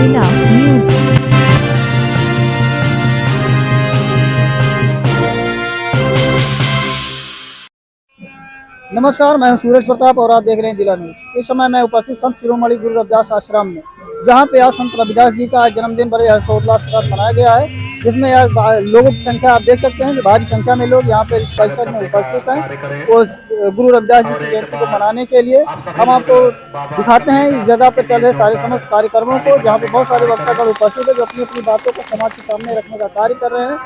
महिला न्यूज। नमस्कार, मैं हूं सूरज प्रताप और आप देख रहे हैं जिला न्यूज। इस समय मैं उपस्थित संत शिरोमणि गुरु रविदास आश्रम में, जहां पे आज संत रविदास जी का जन्मदिन बड़े हर्षोल्लास के साथ मनाया गया है, जिसमें यार लोगों की संख्या आप देख सकते हैं कि भारी संख्या में लोग यहां पे इस परिसर में उपस्थित हैं। उस गुरु रविदास जी की जयंती को मनाने के लिए हम आपको दिखाते हैं इस जगह पर चल रहे सारे समस्त कार्यक्रमों को, जहाँ पे बहुत सारे वक्तागण उपस्थित है जो अपनी अपनी बातों को समाज के सामने रखने का कार्य कर रहे हैं।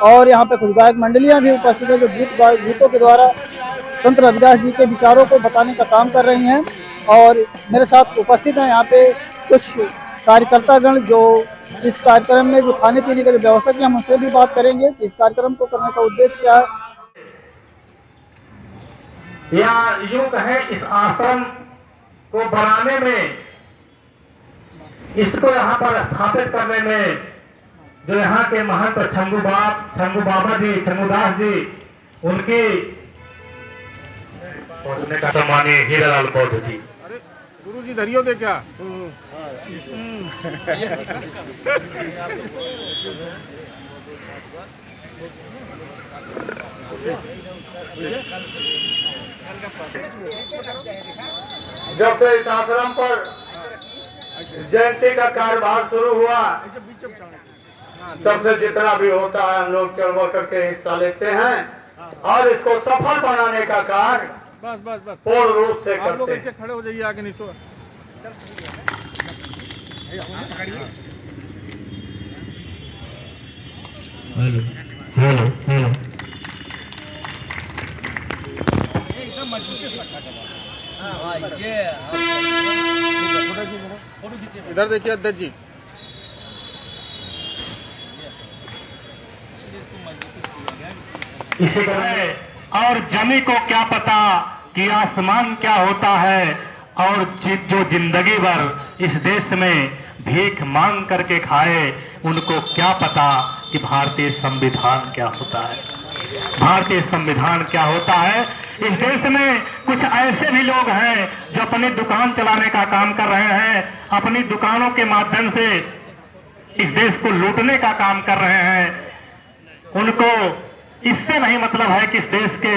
और यहाँ पे कुछ गायक मंडलियाँ भी उपस्थित है जो गीतों के द्वारा संत रविदास जी के विचारों को बताने का काम कर रही हैं। और मेरे साथ उपस्थित हैं यहाँ पे कुछ कार्यकर्तागण जो इस कार्यक्रम में जो खाने पीने की जो व्यवस्था की, हम उनसे भी बात करेंगे कि इस कार्यक्रम को करने का उद्देश्य क्या है। या यूं कहें इस आश्रम को बनाने में, इसको यहाँ पर स्थापित करने में जो यहाँ के महंत छंगू बाबा जी, छंगूदास जी, उनकी पहुंचने का सम्मानीय हीरालाल बौद्ध जी। अरे गुरु जी धरियो दे क्या? जब से इस आश्रम पर जयंती का कार्यभार शुरू हुआ, तब से जितना भी होता है हम लोग चढ़ करके हिस्सा लेते हैं और इसको सफल बनाने का कार्य बस पूर्ण रूप से आप लोग करते ऐसे हैं। खड़े हो जाइए आगे नीचे। हेलो इधर देखिए अध्यक्ष जी। इसी तरह और जमी को क्या पता कि आसमान क्या होता है, और जो जिंदगी भर इस देश में भीख मांग करके खाए उनको क्या पता कि भारतीय संविधान क्या होता है। भारतीय संविधान क्या होता है। इस देश में कुछ ऐसे भी लोग हैं जो अपनी दुकान चलाने का काम कर रहे हैं, अपनी दुकानों के माध्यम से इस देश को लूटने का काम कर रहे हैं। उनको इससे नहीं मतलब है कि इस देश के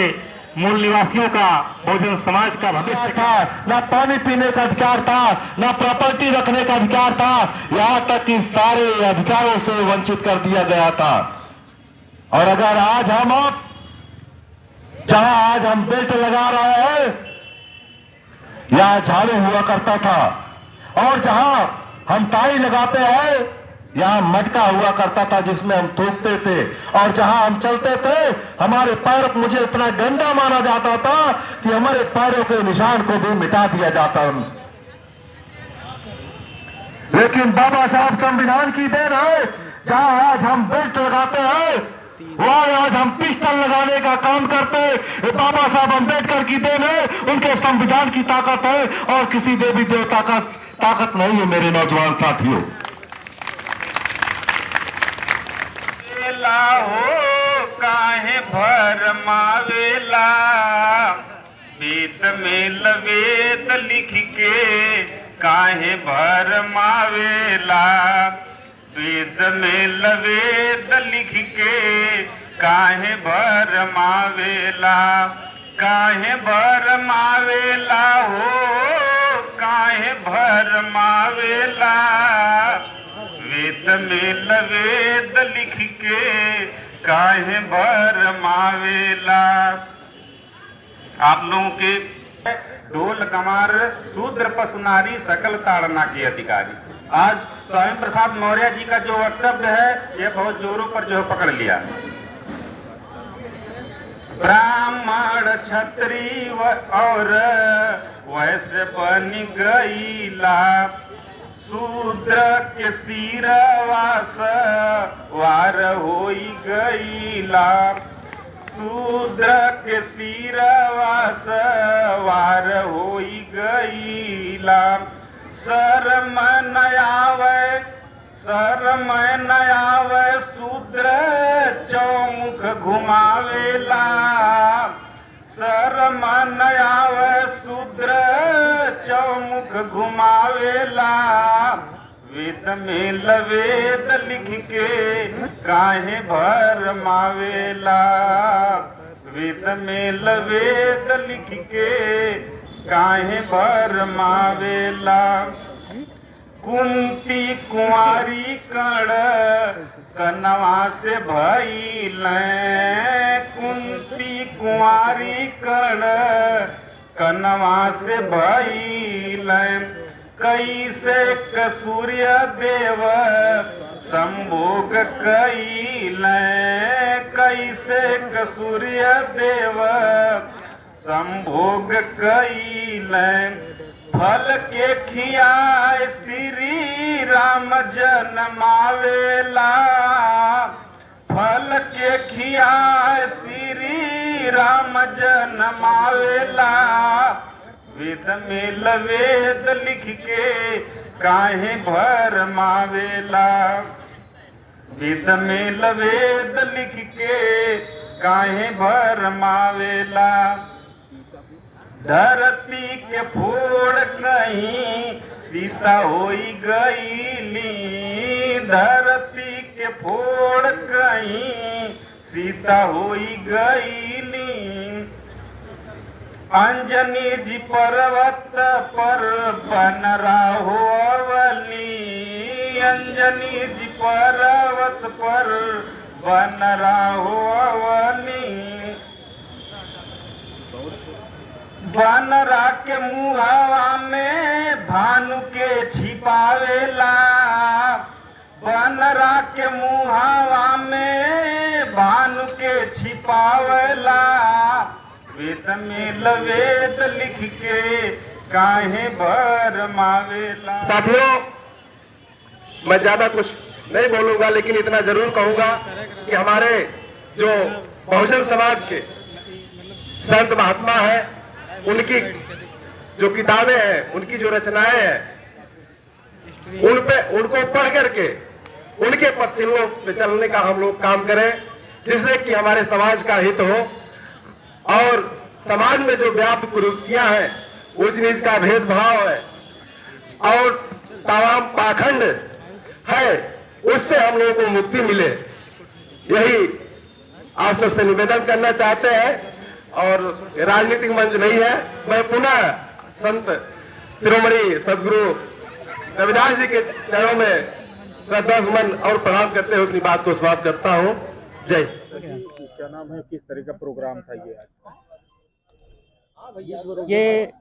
मूल निवासियों का, बहुजन समाज का भविष्य था, ना पानी पीने का अधिकार था, ना प्रॉपर्टी रखने का अधिकार था, यहाँ तक कि सारे अधिकारों से वंचित कर दिया गया था। और अगर आज आज हम बेल्ट लगा रहे हैं, यहाँ झाड़ू हुआ करता था, और जहां हम टाई लगाते हैं यहाँ मटका हुआ करता था जिसमें हम थूकते थे, और जहां हम चलते थे हमारे पैर, मुझे इतना गंदा माना जाता था कि हमारे पैरों के निशान को भी मिटा दिया जाता। लेकिन बाबा साहब संविधान की देन है, जहां आज हम बेल्ट लगाते हैं वहां आज हम पिस्टल लगाने का काम करते हैं। बाबा साहब अम्बेडकर की देन है, उनके संविधान की ताकत है, और किसी देवी देवता का ताकत नहीं है। मेरे नौजवान साथियों, हो काहे भरमावेला, वेद में लवेद लिख के काहे भरमावेला, वेद में लवेद लिख के काहे भरमावेला, काहे भरमावेला हो काहे भरमावेला, वेद में लवेद लिख के काहे भरमावेला। आप लोगों के ढोल कमार शूद्र पशु नारी सकल ताड़ना के अधिकारी। आज स्वामी प्रसाद मौर्य जी का जो वक्तव्य है यह बहुत जोरों पर जो पकड़ लिया। ब्राह्मण क्षत्रिय और वैश्य बन गईला, शूद्र के सिरवास वार होई गईला, शूद्र के सिरवास वार होई गईला। शर्म न आवे, शर्म न आवे, शूद्र चौमुख घुमावेला, शर्म न आवे, शूद्र चौमुख घुमावेला, वेद में लवेद लिख के काहे भर मावेला। वेद में लवेद लिख के काहे भर मावेला। कुंती कुंवारी कण कनवा से भइल। कुंती कुंवारी कण कनवा से भइल। कैसे क सूर्य देव संभोग कइल। कैसे क सूर्य देव संभोग कइल। फल के खियाए श्री राम जन्मावेला। फल के खियाए श्री राम जन्मावेला। वेद में लवेद लिख के काहे भर मावेला। वेद में लवेद लिख के काहे भर मावेला। धरती के फोड़ कहीं सीता होई गईली। धरती के फोड़ कहीं सीता होई गईली। अंजनी जी पर्वत पर बन रहो अवली। अंजनी जी पर्वत पर बन रहो अवली। बनरा के मुहावा में भानु के छिपावेला। बनरा के मुहावा में भानु के छिपावेला। वेद में लवेद लिख के काहे भर मावेला। साथियों, मैं ज्यादा कुछ नहीं बोलूंगा, लेकिन इतना जरूर कहूंगा कि हमारे जो बहुजन समाज के संत महात्मा हैं, उनकी जो किताबें हैं, उनकी जो रचनाएं हैं, उनको पढ़ करके उनके पथ चिन्हों पे चलने का हम लोग काम करें, जिससे कि हमारे समाज का हित हो और समाज में जो व्याप्त कुरीतियां हैं, ऊंच नीच का भेदभाव है और तमाम पाखंड है, उससे हम लोगों को मुक्ति मिले, यही आप सबसे निवेदन करना चाहते हैं। और राजनीतिक मंच नहीं है। मैं पुनः संत शिरोमणि सदगुरु रविदास जी के चरणों में श्रद्धासुमन और प्रणाम करते हुए अपनी बात को समाप्त करता हूँ। जय। क्या नाम है, किस तरह का प्रोग्राम था ये आज? ये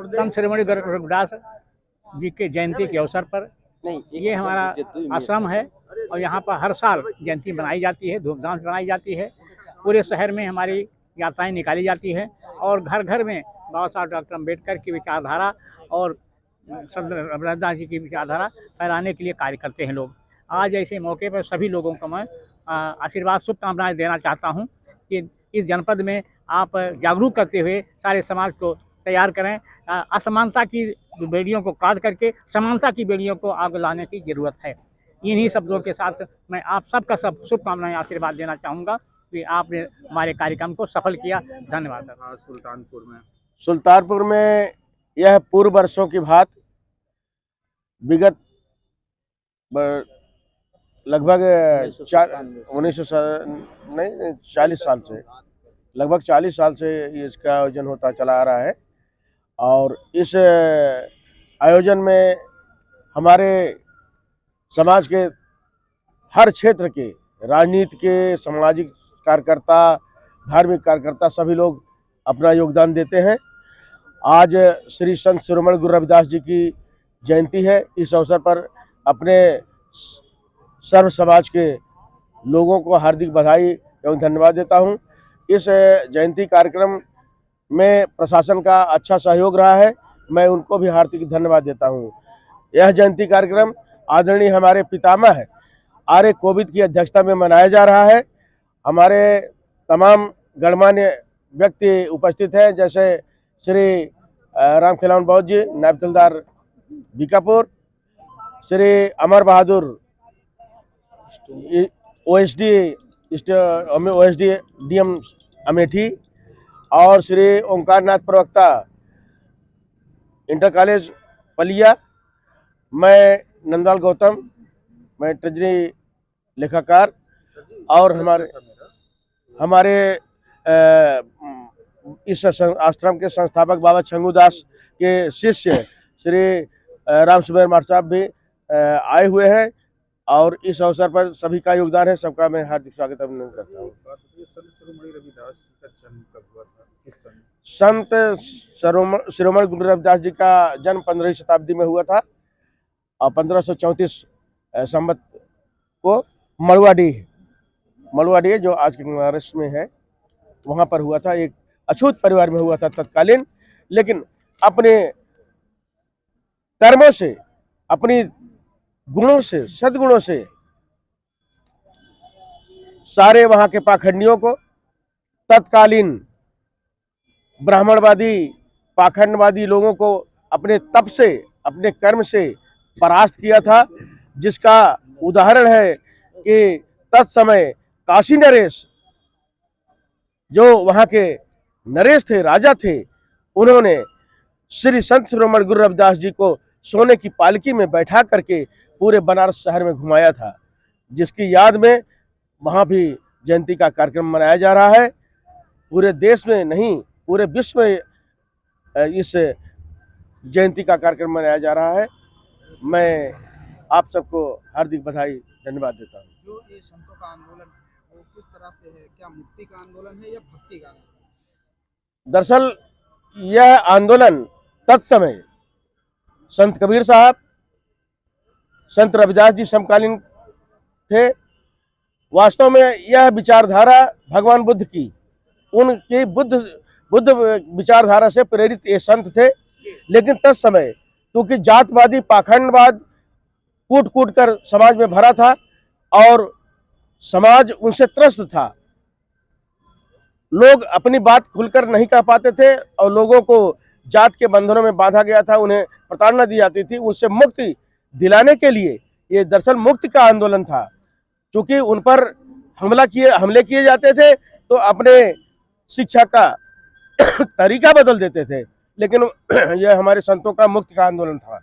संत शिरोमणि रविदास जी के जयंती के अवसर पर ये हमारा आश्रम है और यहाँ पर हर साल जयंती मनाई जाती है, धूमधाम से मनाई जाती है। पूरे शहर में हमारी यात्राएं निकाली जाती है और घर घर में बाबा साहब डॉक्टर अम्बेडकर की विचारधारा और संत रविदास जी की विचारधारा फैलाने के लिए कार्य करते हैं लोग। आज ऐसे मौके पर सभी लोगों को मैं आशीर्वाद शुभकामनाएं देना चाहता हूं कि इस जनपद में आप जागरूक करते हुए सारे समाज को तैयार करें। असमानता की बेड़ियों को काट करके समानता की बेड़ियों को आगे लाने की ज़रूरत है। इन्हीं शब्दों के साथ मैं आप सबका सब शुभकामनाएं आशीर्वाद देना चाहूँगा कि आपने हमारे कार्यक्रम को सफल किया। धन्यवाद सर। सुल्तानपुर में यह पूर्व वर्षों की बात विगत लगभग 40 साल से लगभग 40 साल से इसका आयोजन होता चला आ रहा है। और इस आयोजन में हमारे समाज के हर क्षेत्र के राजनीति के, सामाजिक कार्यकर्ता, धार्मिक कार्यकर्ता सभी लोग अपना योगदान देते हैं। आज श्री संत शिरोमणि गुरु रविदास जी की जयंती है। इस अवसर पर अपने सर्व समाज के लोगों को हार्दिक बधाई एवं धन्यवाद देता हूं। इस जयंती कार्यक्रम में प्रशासन का अच्छा सहयोग रहा है, मैं उनको भी हार्दिक धन्यवाद देता हूं। यह जयंती कार्यक्रम आदरणीय हमारे पितामह आर्य कोविद की अध्यक्षता में मनाया जा रहा है। हमारे तमाम गणमान्य व्यक्ति उपस्थित हैं, जैसे श्री राम खिलावन बौद्ध जी, नायब तहसीलदार बीकापुर, श्री अमर बहादुर OSD DM अमेठी और श्री ओंकारनाथ प्रवक्ता इंटर कॉलेज पलिया। मैं नंदलाल गौतम, मैं ट्रेजरी लेखाकार, और हमारे इस आश्रम के संस्थापक बाबा छंगूदास के शिष्य श्री राम सुमेर मार साहब भी आए हुए हैं, और इस अवसर पर सभी का योगदान है। सबका मैं हार्दिक स्वागत अभिनंदन करता हूँ। संत शिरोमणि रविदास जी का जन्म कब हुआ था, किस सन? संत शिरोमणि गुरु रविदास जी का जन्म 15वीं शताब्दी में हुआ था, और 1534 संवत को मड़ुआडीह जो आज के महाराष्ट्र में है, वहाँ पर हुआ था। एक अछूत परिवार में हुआ था तत्कालीन, लेकिन अपने कर्मों से, अपनी गुणों से, सद्गुणों से सारे वहाँ के पाखंडियों को, तत्कालीन ब्राह्मणवादी पाखंडवादी लोगों को अपने तप से, अपने कर्म से परास्त किया था, जिसका उदाहरण है कि तत्समय काशी नरेश, जो वहाँ के नरेश थे, राजा थे, उन्होंने श्री संत शिरोमणि गुरु रविदास जी को सोने की पालकी में बैठा करके पूरे बनारस शहर में घुमाया था, जिसकी याद में वहाँ भी जयंती का कार्यक्रम मनाया जा रहा है। पूरे देश में नहीं, पूरे विश्व में इस जयंती का कार्यक्रम मनाया जा रहा है। मैं आप सबको हार्दिक बधाई, धन्यवाद देता हूँ। जो ये संतों का आंदोलन है वो किस तरह से है? क्या मुक्ति का आंदोलन है या भक्ति का आंदोलन? दरअसल यह आंदोलन तत्समय संत कबीर साहब, संत रविदास जी समकालीन थे। वास्तव में यह विचारधारा भगवान बुद्ध की, उनकी बुद्ध विचारधारा से प्रेरित ये संत थे, लेकिन तत्समय क्योंकि जातवादी पाखंडवाद कूट कूट कर समाज में भरा था और समाज उनसे त्रस्त था, लोग अपनी बात खुलकर नहीं कह पाते थे और लोगों को जात के बंधनों में बांधा गया था, उन्हें प्रताड़ना दी जाती थी। उससे मुक्ति दिलाने के लिए ये दरअसल मुक्ति का आंदोलन था। क्योंकि उन पर हमले किए जाते थे तो अपने शिक्षा का तरीका बदल देते थे, लेकिन यह हमारे संतों का मुक्ति का आंदोलन था।